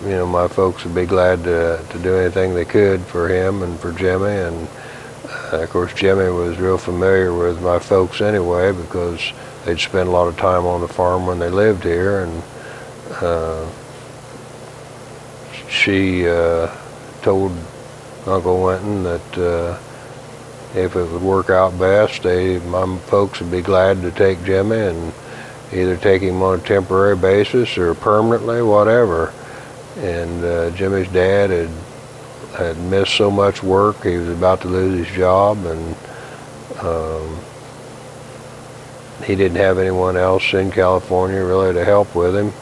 You know, my folks would be glad to do anything they could for him and for Jimmy, and of course Jimmy was real familiar with my folks anyway, because they'd spend a lot of time on the farm when they lived here, and she told Uncle Winton that if it would work out best, my folks would be glad to take Jimmy and either take him on a temporary basis or permanently, whatever. And Jimmy's dad had missed so much work, he was about to lose his job, and he didn't have anyone else in California really to help with him.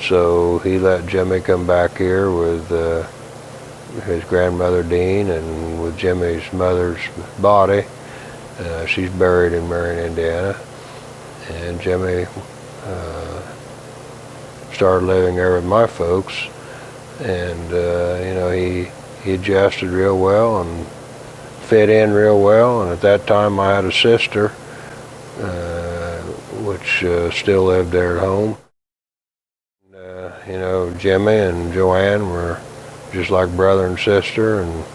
So he let Jimmy come back here with his grandmother Dean and with Jimmy's mother's body. She's buried in Marion, Indiana. And Jimmy started living there with my folks. And you know, he adjusted real well and fit in real well. And at that time I had a sister, which still lived there at home. You know, Jimmy and Joanne were just like brother and sister, and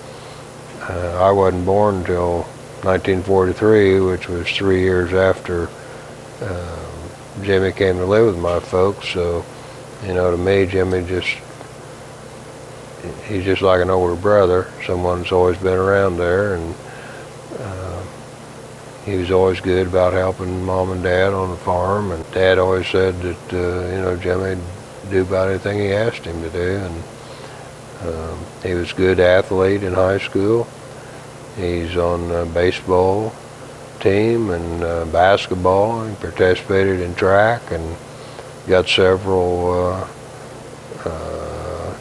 I wasn't born until 1943, which was 3 years after Jimmy came to live with my folks. So, you know, to me, he's just like an older brother, someone that's always been around there, and he was always good about helping Mom and Dad on the farm, and Dad always said that, you know, Jimmy'd do about anything he asked him to do, and he was a good athlete in high school. He's on the baseball team and basketball. He participated in track and got several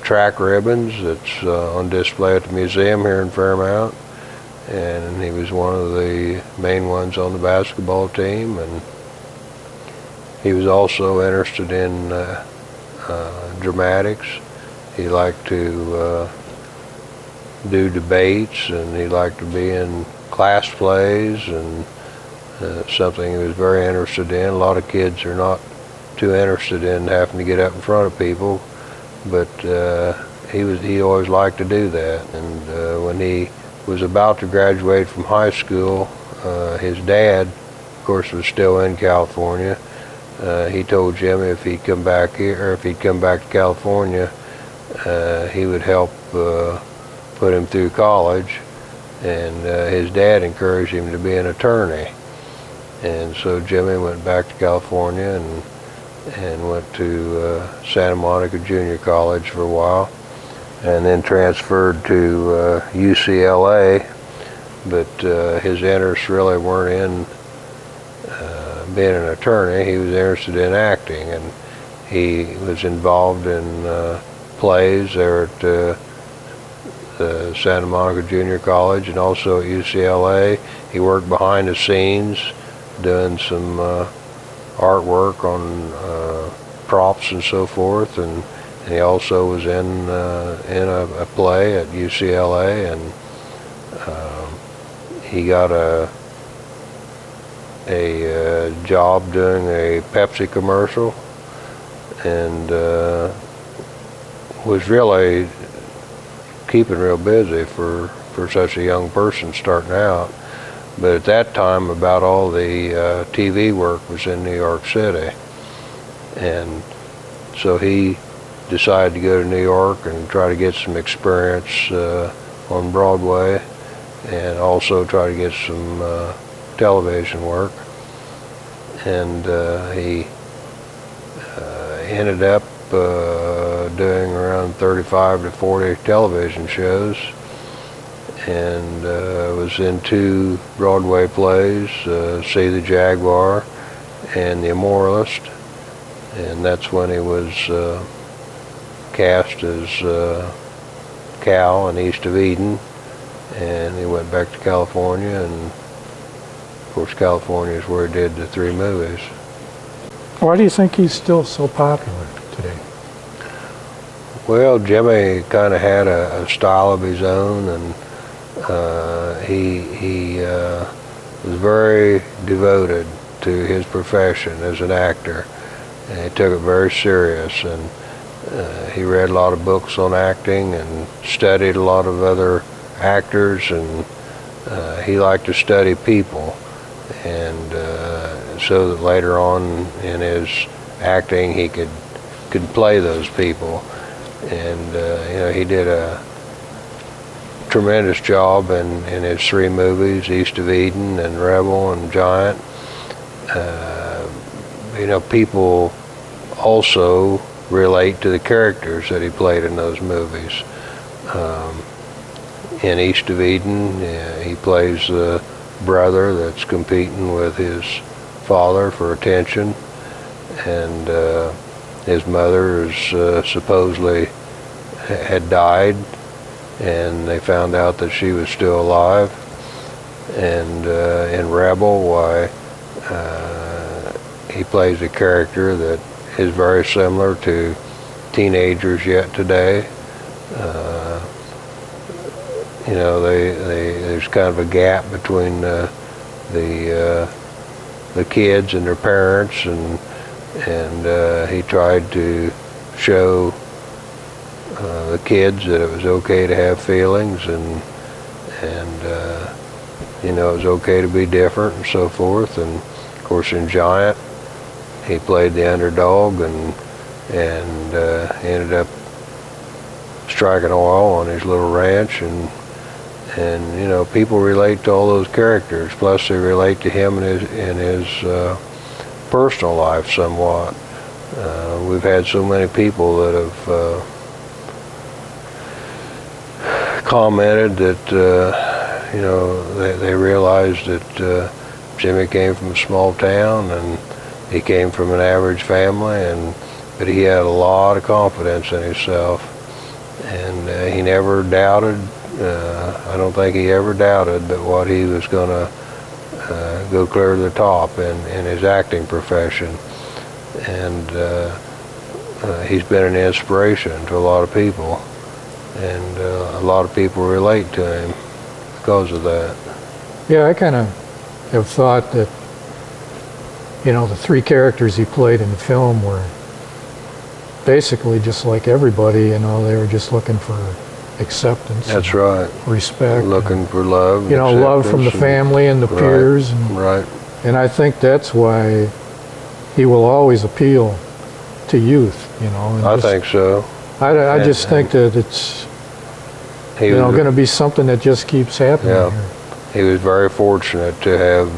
track ribbons that's on display at the museum here in Fairmount, and he was one of the main ones on the basketball team. And he was also interested in dramatics. He liked to do debates, and he liked to be in class plays, and something he was very interested in. A lot of kids are not too interested in having to get up in front of people, but he always liked to do that. And when he was about to graduate from high school, his dad, of course, was still in California. He told Jimmy if he'd come back here, or if he'd come back to California, he would help put him through college. And his dad encouraged him to be an attorney. And so Jimmy went back to California and went to Santa Monica Junior College for a while, and then transferred to UCLA. But his interests really weren't in being an attorney. He was interested in acting, and he was involved in plays there at the Santa Monica Junior College and also at UCLA. He worked behind the scenes doing some artwork on props and so forth, and he also was in a play at UCLA, and he got a job doing a Pepsi commercial, and was really keeping real busy for such a young person starting out. But at that time, about all the TV work was in New York City, and so he decided to go to New York and try to get some experience on Broadway, and also try to get some television work. And he ended up doing around 35 to 40 television shows, and was in 2 Broadway plays, See the Jaguar and The Immoralist, and that's when he was cast as Cal in East of Eden, and he went back to California, and of course California is where he did the 3 movies. Why do you think he's still so popular today? Well, Jimmy kind of had a style of his own, and he was very devoted to his profession as an actor, and he took it very serious, and he read a lot of books on acting and studied a lot of other actors, and he liked to study people, and so that later on in his acting he could play those people. And he did a tremendous job in his 3 movies, East of Eden and Rebel and Giant. People also relate to the characters that he played in those movies. In East of Eden, he plays the brother that's competing with his father for attention, and his mother is supposedly had died, and they found out that she was still alive. And in Rebel, he plays a character that is very similar to teenagers yet today. There's kind of a gap between the kids and their parents, and he tried to show the kids that it was okay to have feelings, and it was okay to be different and so forth. And of course in Giant, he played the underdog, and ended up striking oil on his little ranch, and people relate to all those characters. Plus, they relate to him in his personal life somewhat. We've had so many people that have commented that they realized that Jimmy came from a small town, and he came from an average family, but he had a lot of confidence in himself, and he never doubted. I don't think he ever doubted but what he was going to go clear to the top in his acting profession, and he's been an inspiration to a lot of people, and a lot of people relate to him because of that. Yeah, I kind of have thought that the 3 characters he played in the film were basically just like everybody. They were just looking for acceptance. That's right. Respect. Looking for love. Love from the family and the peers. Right. And I think that's why he will always appeal to youth. I think so. I just think that it's going to be something that just keeps happening. Yeah. Here. He was very fortunate to have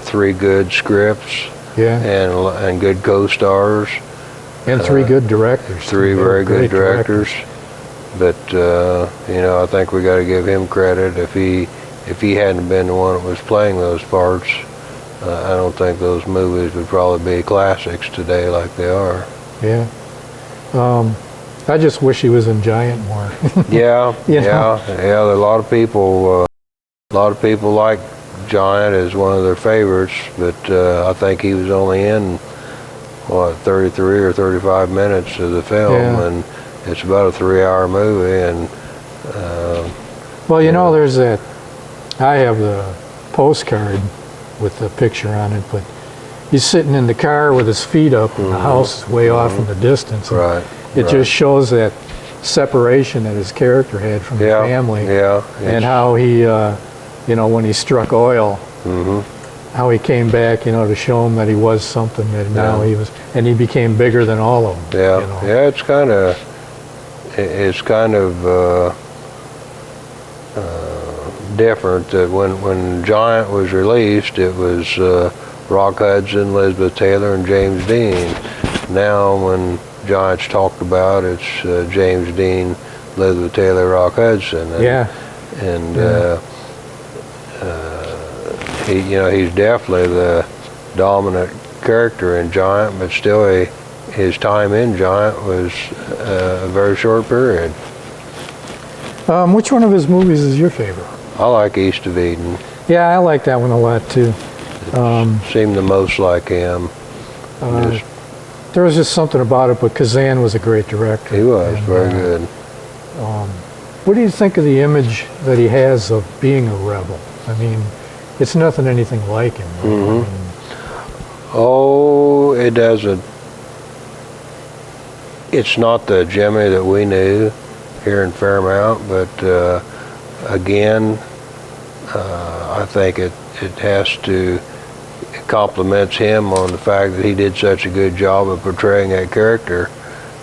3 good scripts. Yeah. And good co-stars. And 3 good directors. 3 very good directors. But I think we got to give him credit. If he hadn't been the one that was playing those parts, I don't think those movies would probably be classics today like they are. Yeah. I just wish he was in Giant more. Yeah, You know? yeah. A lot of people like Giant as one of their favorites, but I think he was only in 33 or 35 minutes of the film, Yeah. and it's about a 3-hour movie. And Well, you know, there's that. I have the postcard with the picture on it, but he's sitting in the car with his feet up, and the house is way off in the distance. And right, it just shows that separation that his character had from the family, and how he, you know, when he struck oil, how he came back, you know, to show him that he was something, that now he was, and he became bigger than all of them. Yeah, you know? yeah. It's kind of different that when Giant was released, it was Rock Hudson, Elizabeth Taylor, and James Dean. Now, when Giant's talked about, it's James Dean, Elizabeth Taylor, Rock Hudson. And, and he, you know, he's definitely the dominant character in Giant, but still, his time in Giant was a very short period. Which one of his movies is your favorite? I like East of Eden. Yeah, I like that one a lot too. Seemed the most like him. There was just something about it, but Kazan was a great director. He was very good. What do you think of the image that he has of being a rebel? I mean, it's nothing anything like him. Right? I mean, oh, it doesn't. It's not the Jimmy that we knew here in Fairmount, but again, I think it compliments him on the fact that he did such a good job of portraying that character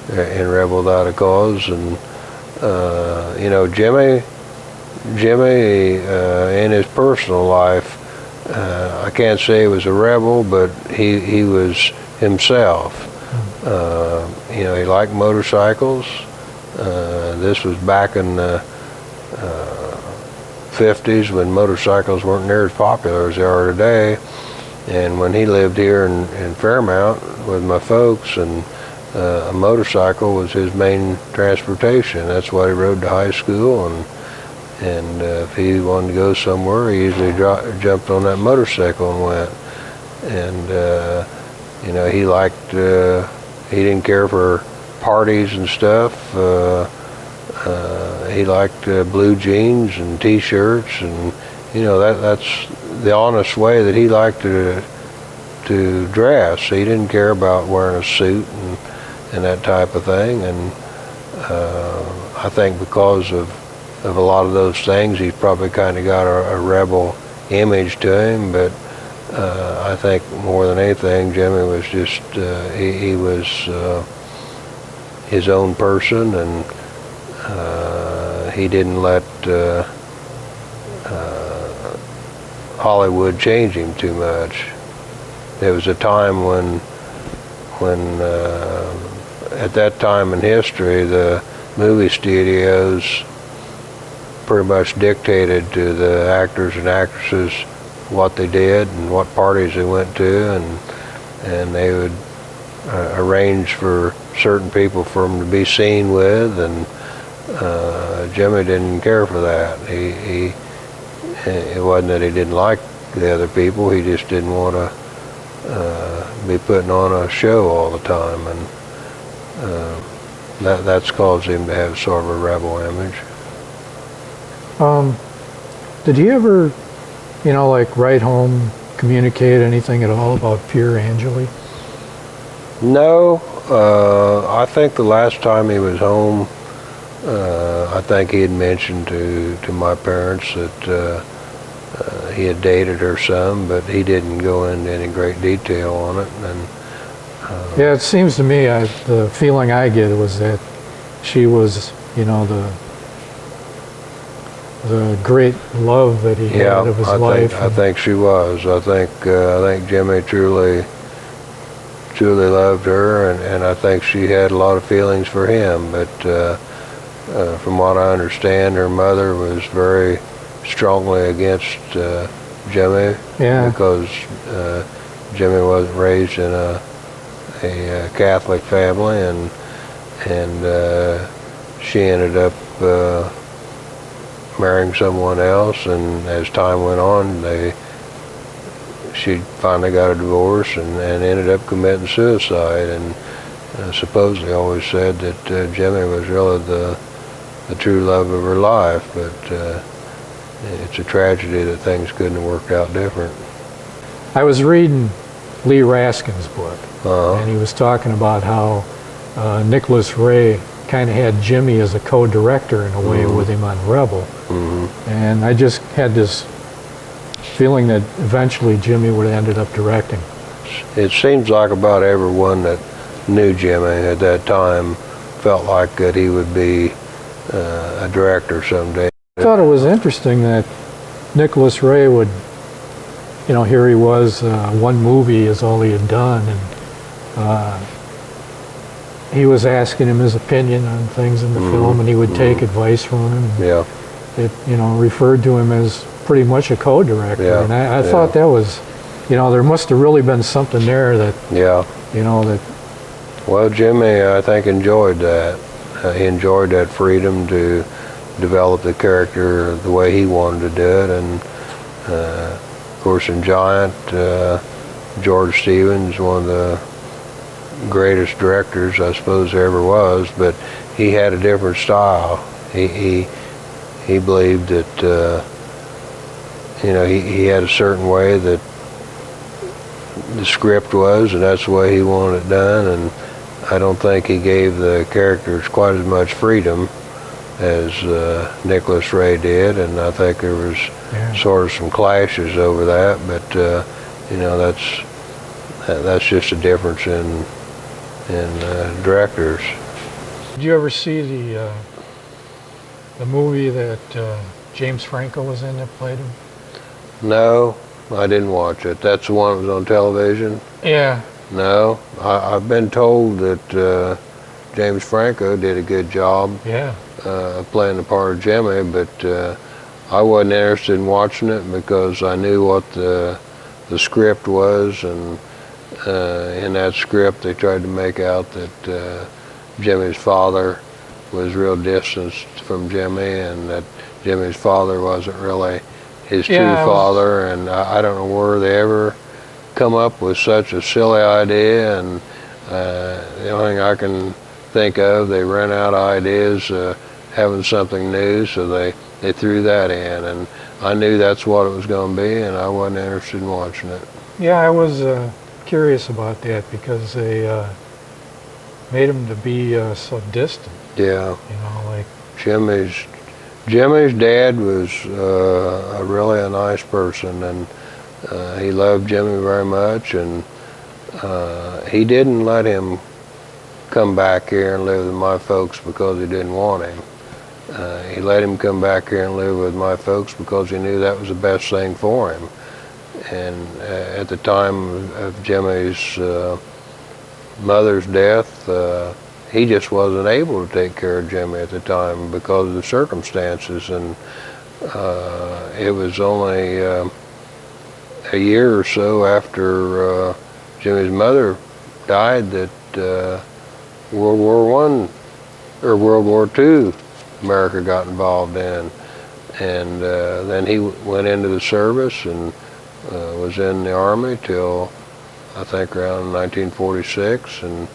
in Rebel Without a Cause. And you know, Jimmy in his personal life, I can't say he was a rebel, but he was himself. You know, he liked motorcycles. This was back in the 50s when motorcycles weren't near as popular as they are today. And when he lived here in Fairmount with my folks, and a motorcycle was his main transportation. That's why he rode to high school, and if he wanted to go somewhere, he usually jumped on that motorcycle and went. And you know, he liked, he didn't care for parties and stuff. He liked blue jeans and t-shirts, and you know, that's the honest way that he liked to dress. He didn't care about wearing a suit and that type of thing. And I think because of a lot of those things, he's probably kind of got a rebel image to him. But I think more than anything, Jimmy was just he was his own person, and he didn't let Hollywood change him too much. There was a time when at that time in history, the movie studios pretty much dictated to the actors and actresses what they did and what parties they went to, and they would arrange for certain people for them to be seen with, and Jimmy didn't care for that. It wasn't that he didn't like the other people, he just didn't want to be putting on a show all the time, and that's caused him to have sort of a rebel image. Did he ever, you know, like write home, communicate anything at all about Pierre Angeli? No, I think the last time he was home, I think he had mentioned to my parents that he had dated her some, but he didn't go into any great detail on it. And yeah, it seems to me, the feeling I get was that she was, you know, the great love that he had of his life. I think she was. I think Jimmy truly loved her, and I think she had a lot of feelings for him. But from what I understand, her mother was very strongly against Jimmy, because Jimmy wasn't raised in a Catholic family, and she ended up marrying someone else, and as time went on, she finally got a divorce and ended up committing suicide, and supposedly always said that Jimmy was really the true love of her life, but it's a tragedy that things couldn't have worked out different. I was reading Lee Raskin's book, and he was talking about how Nicholas Ray kind of had Jimmy as a co-director in a way with him on Rebel. And I just had this feeling that eventually Jimmy would have ended up directing. It seems like about everyone that knew Jimmy at that time felt like that he would be a director someday. I thought it was interesting that Nicholas Ray would, you know, here he was, one movie is all he had done, and he was asking him his opinion on things in the film, and he would take advice from him. Yeah. It, you know, referred to him as pretty much a co-director, yeah. and I thought that was, you know, there must have really been something there that, you know, that. Well, Jimmy, I think, enjoyed that. He enjoyed that freedom to develop the character the way he wanted to do it, and of course in Giant, George Stevens, one of the greatest directors I suppose there ever was, but he had a different style. He believed that you know, he had a certain way that the script was, and that's the way he wanted it done, and I don't think he gave the characters quite as much freedom as Nicholas Ray did, and I think there was sort of some clashes over that, but you know, that's just a difference in directors. Did you ever see the movie that James Franco was in that played him? No, I didn't watch it. That's the one that was on television? Yeah. No, I've been told that James Franco did a good job playing the part of Jimmy, but I wasn't interested in watching it because I knew what the script was, and in that script they tried to make out that Jimmy's father was real distanced from Jimmy, and that Jimmy's father wasn't really his true father, and I don't know where they ever come up with such a silly idea, and the only thing I can think of, they ran out of ideas having something new, so they threw that in, and I knew that's what it was going to be, and I wasn't interested in watching it. Yeah, I was curious about that because they made him to be so distant. Yeah. You know, like Jimmy's dad was really a nice person, and he loved Jimmy very much, and he didn't let him come back here and live with my folks because he didn't want him. He let him come back here and live with my folks because he knew that was the best thing for him. And at the time of Jimmy's mother's death, he just wasn't able to take care of Jimmy at the time because of the circumstances, and it was only a year or so after Jimmy's mother died that World War I or World War II America got involved in, and then he went into the service and was in the Army till I think around 1946, and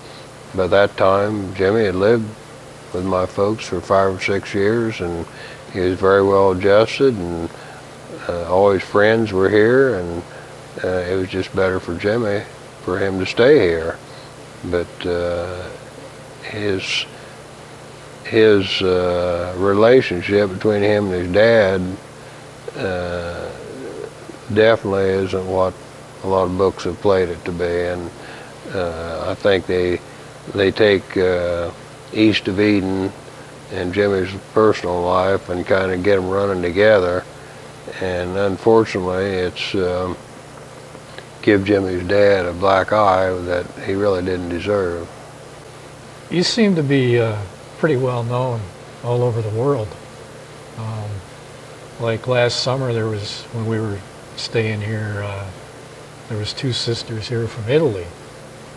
by that time Jimmy had lived with my folks for 5 or 6 years, and he was very well adjusted, and all his friends were here, and it was just better for Jimmy for him to stay here. But his relationship between him and his dad definitely isn't what a lot of books have played it to be, and I think they take East of Eden and Jimmy's personal life and kind of get them running together, and unfortunately it's give Jimmy's dad a black eye that he really didn't deserve. You seem to be pretty well known all over the world. Like last summer, there was, when we were staying here, there was 2 sisters here from Italy,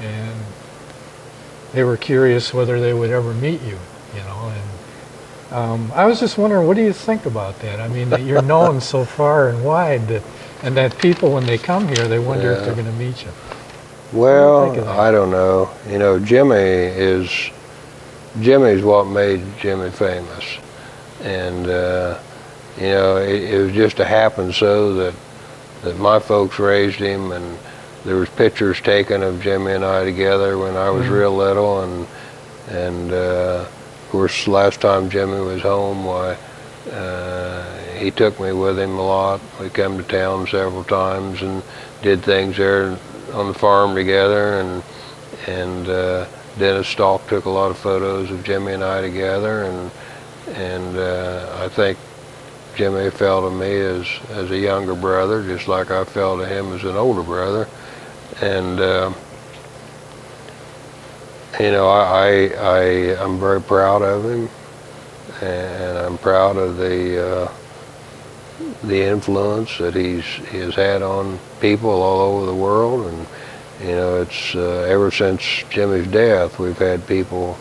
and they were curious whether they would ever meet you, you know. And I was just wondering, what do you think about that? I mean, that you're known so far and wide, and that people, when they come here, they wonder if they're going to meet you. Well, I don't know. You know, Jimmy's what made Jimmy famous. And, you know, it was just to happen so that my folks raised him, and there was pictures taken of Jimmy and I together when I was real little, and of course, last time Jimmy was home, why, he took me with him a lot. We come to town several times and did things there on the farm together, and Dennis Stalk took a lot of photos of Jimmy and I together, and I think Jimmy felt of me as a younger brother, just like I felt of him as an older brother. And you know, I'm very proud of him, and I'm proud of the influence that he has had on people all over the world. And you know, it's ever since Jimmy's death, we've had people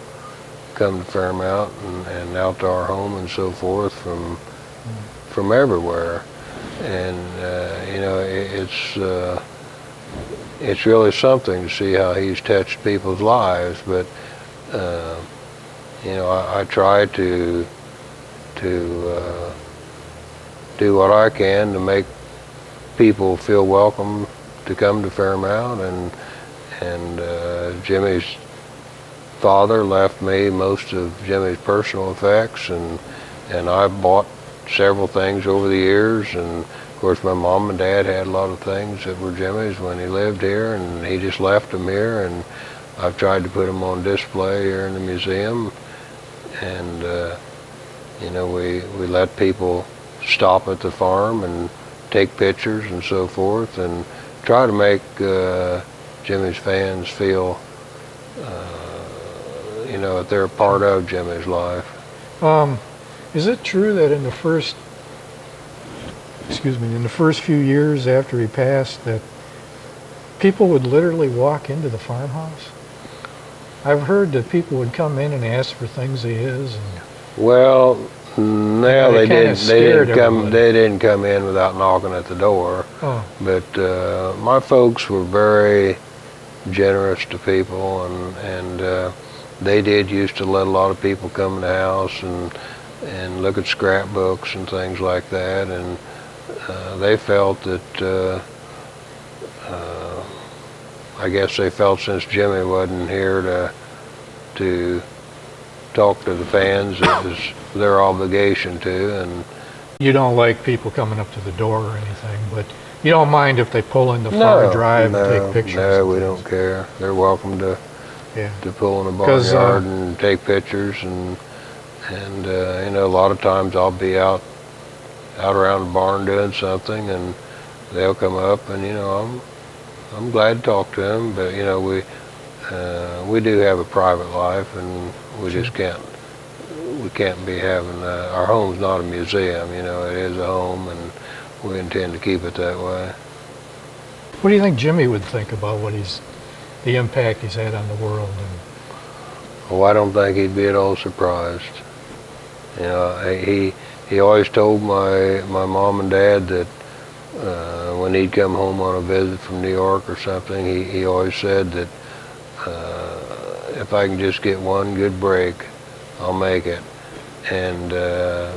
come to Fairmount and out to our home and so forth from everywhere. And you know, it's really something to see how he's touched people's lives. But you know, I try to do what I can to make people feel welcome to come to Fairmount. And Jimmy's father left me most of Jimmy's personal effects, and I bought several things over the years. And of course, my mom and dad had a lot of things that were Jimmy's when he lived here, and he just left them here, and I've tried to put them on display here in the museum. And you know, we let people stop at the farm and take pictures and so forth, and try to make Jimmy's fans feel you know, that they're a part of Jimmy's life. Is it true that in the first few years after he passed, that people would literally walk into the farmhouse? I've heard that people would come in and ask for things of his. And well, no, they didn't come in without knocking at the door. Oh. But my folks were very generous to people, and they did used to let a lot of people come in the house and look at scrapbooks and things like that. And they felt that, I guess they felt since Jimmy wasn't here to talk to the fans, it was their obligation to. And you don't like people coming up to the door or anything, but you don't mind if they pull in the far drive and take pictures? No, we don't care. They're welcome to pull in the barnyard and take pictures. And you know, a lot of times I'll be out around the barn doing something, and they'll come up, and you know, I'm glad to talk to them. But you know, we do have a private life, and we just can't be having our home's not a museum. You know, it is a home, and we intend to keep it that way. What do you think Jimmy would think about the impact he's had on the world? Oh, I don't think he'd be at all surprised. You know, he always told my mom and dad that when he'd come home on a visit from New York or something, he always said that if I can just get one good break, I'll make it. And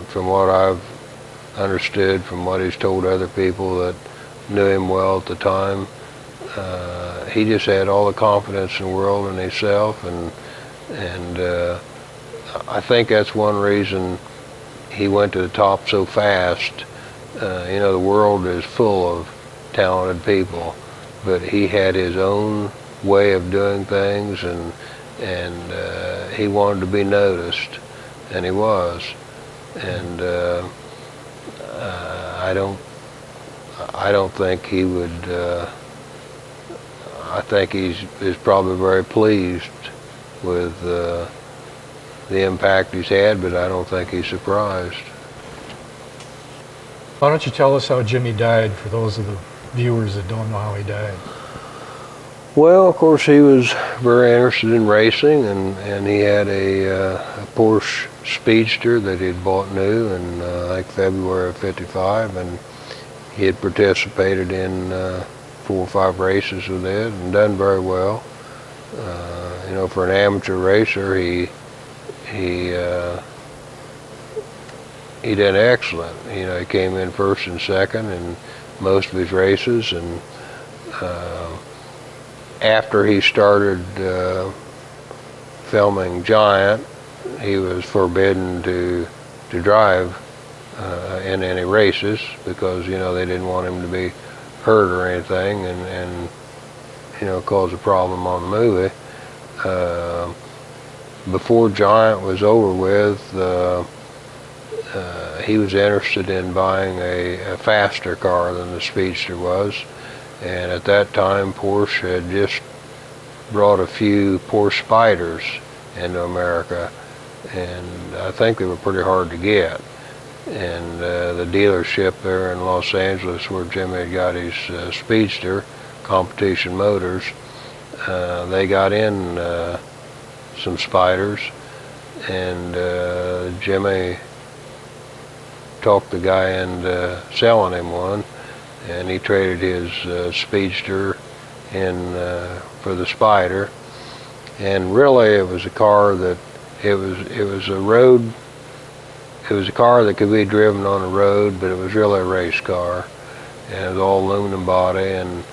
from what I've understood, from what he's told other people that knew him well at the time, he just had all the confidence in the world in himself, and I think that's one reason he went to the top so fast. You know, the world is full of talented people, but he had his own way of doing things, and he wanted to be noticed, and he was. And I don't think he would. I think he's probably very pleased with the impact he's had, but I don't think he's surprised. Why don't you tell us how Jimmy died, for those of the viewers that don't know how he died? Well, of course, he was very interested in racing, and he had a Porsche Speedster that he'd bought new in like February of '55, and he had participated in 4 or 5 races with it and done very well. You know, for an amateur racer, he did excellent. You know, he came in first and second in most of his races, and after he started filming Giant, he was forbidden to drive in any races because, you know, they didn't want him to be hurt or anything and you know, cause a problem on the movie. Before Giant was over with, he was interested in buying a faster car than the Speedster was. And at that time, Porsche had just brought a few Porsche Spyders into America, and I think they were pretty hard to get. And the dealership there in Los Angeles where Jimmy had got his Speedster, Competition Motors, they got in some Spyders, and Jimmy talked the guy into selling him one, and he traded his Speedster in for the Spyder. And really, it was a car that it was a car that could be driven on the road, but it was really a race car, and it was all aluminum body. And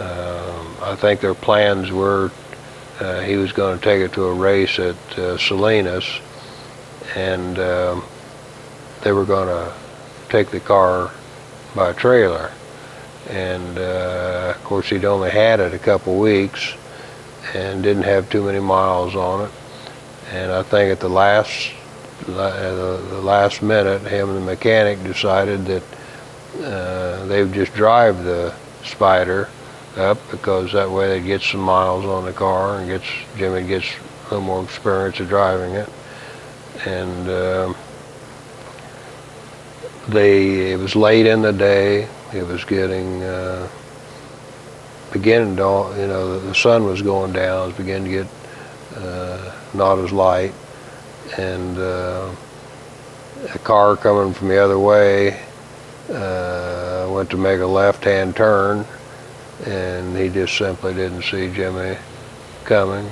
I think their plans were he was going to take it to a race at Salinas, and they were going to take the car by trailer. And of course, he'd only had it a couple weeks and didn't have too many miles on it. And I think at the last minute, him and the mechanic decided that they would just drive the Spyder up, because that way they'd get some miles on the car, and Jimmy gets a little more experience of driving it. And it was late in the day. It was getting beginning to, you know, the sun was going down. It was beginning to get not as light, and a car coming from the other way went to make a left-hand turn, and he just simply didn't see Jimmy coming.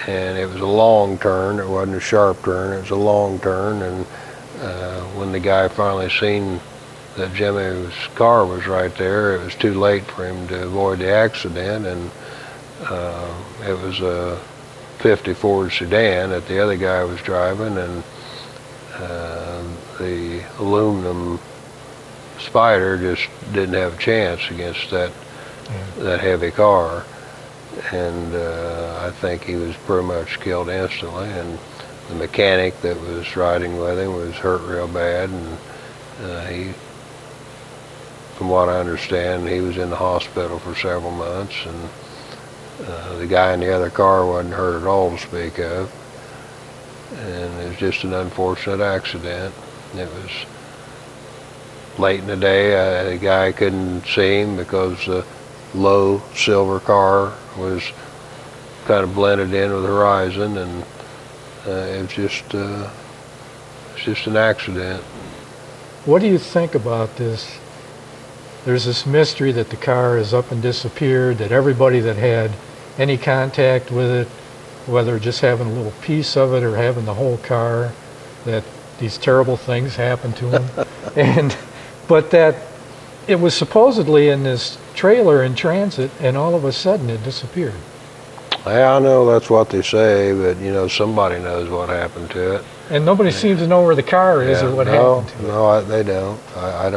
And it was a long turn. It wasn't a sharp turn. It was a long turn, and when the guy finally seen that Jimmy's car was right there, it was too late for him to avoid the accident. And it was a '50 Ford sedan that the other guy was driving, and the aluminum Spyder just didn't have a chance against that heavy car. And I think he was pretty much killed instantly. And the mechanic that was riding with him was hurt real bad, and he, from what I understand, he was in the hospital for several months. And the guy in the other car wasn't hurt at all to speak of. And it was just an unfortunate accident. It was late in the day. The guy couldn't see him because the low silver car was kind of blended in with the horizon, and it was just an accident. What do you think about this? There's this mystery that the car is up and disappeared, that everybody that had any contact with it, whether just having a little piece of it or having the whole car, that these terrible things happened to them. But that it was supposedly in this trailer in transit, and all of a sudden it disappeared. Yeah, I know that's what they say, but you know, somebody knows what happened to it. And nobody seems to know where the car is or what happened to it. No, they don't. I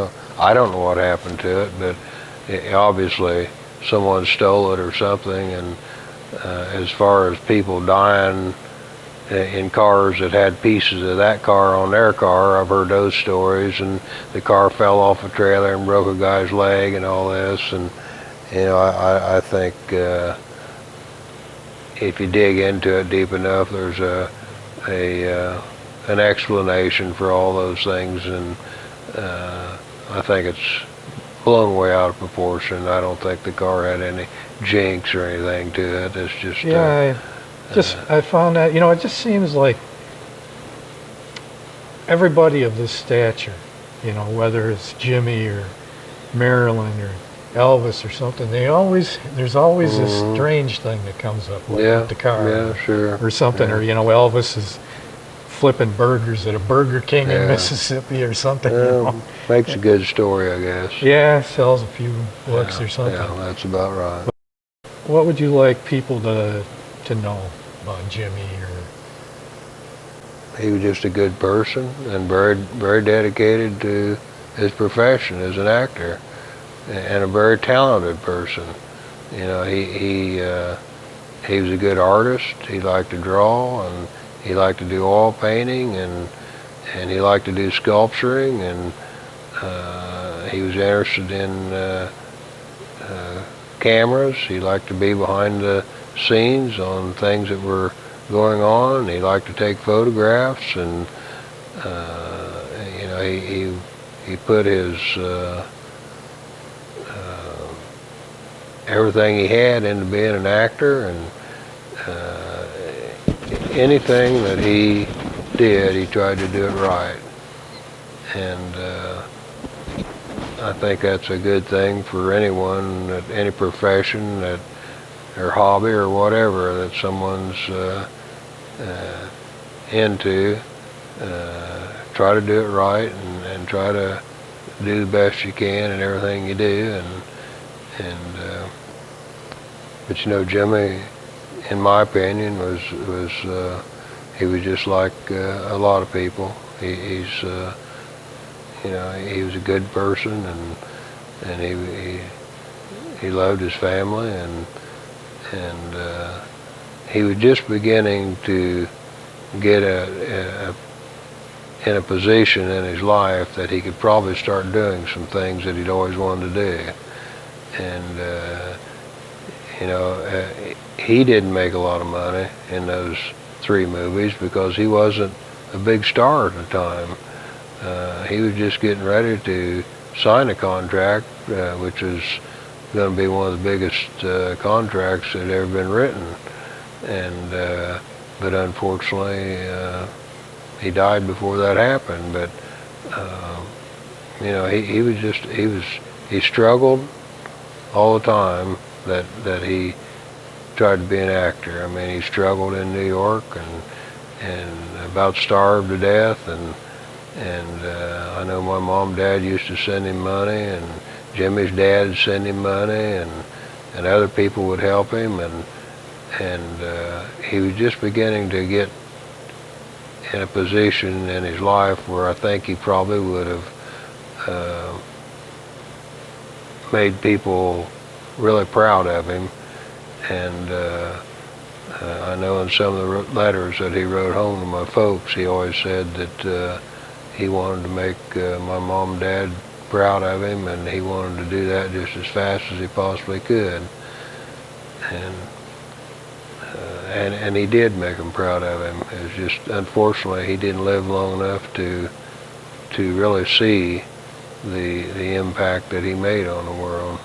don't know what happened to it, but obviously someone stole it or something. And as far as people dying in cars that had pieces of that car on their car, I've heard those stories. And the car fell off a trailer and broke a guy's leg and all this. And you know, I think if you dig into it deep enough, there's an explanation for all those things. And I think it's blown way out of proportion. I don't think the car had any jinx or anything to it. It's just I found that, you know, it just seems like everybody of this stature, you know, whether it's Jimmy or Marilyn or Elvis or something, there's always this strange thing that comes up with the car. Yeah, sure. Or something, or, you know, Elvis is flipping burgers at a Burger King in Mississippi or something. You know? Makes a good story, I guess. Yeah, sells a few books or something. Yeah, that's about right. What would you like people to know about Jimmy? Or He was just a good person and very dedicated to his profession as an actor, and a very talented person. You know, he was a good artist. He liked to draw, and he liked to do oil painting, and he liked to do sculpturing, and he was interested in cameras. He liked to be behind the scenes on things that were going on. He liked to take photographs, and you know, he put his everything he had into being an actor, and anything that he did, he tried to do it right. And I think that's a good thing for anyone, at any profession, that or hobby or whatever that someone's into. Try to do it right, and try to do the best you can in everything you do. But you know, Jimmy, in my opinion, was he was just like a lot of people. He's you know, he was a good person, and he loved his family, and he was just beginning to get in a position in his life that he could probably start doing some things that he'd always wanted to do. And you know, he didn't make a lot of money in those 3 movies because he wasn't a big star at the time. He was just getting ready to sign a contract, which was going to be one of the biggest contracts that had ever been written. And but unfortunately, he died before that happened. But you know, he struggled all the time that he tried to be an actor. I mean, he struggled in New York and about starved to death, and I know my mom and dad used to send him money, and Jimmy's dad would send him money, and other people would help him, and he was just beginning to get in a position in his life where I think he probably would have made people really proud of him. And I know in some of the letters that he wrote home to my folks, he always said that he wanted to make my mom and dad proud of him, and he wanted to do that just as fast as he possibly could. And he did make them proud of him. It was just, unfortunately, he didn't live long enough to really see the impact that he made on the world.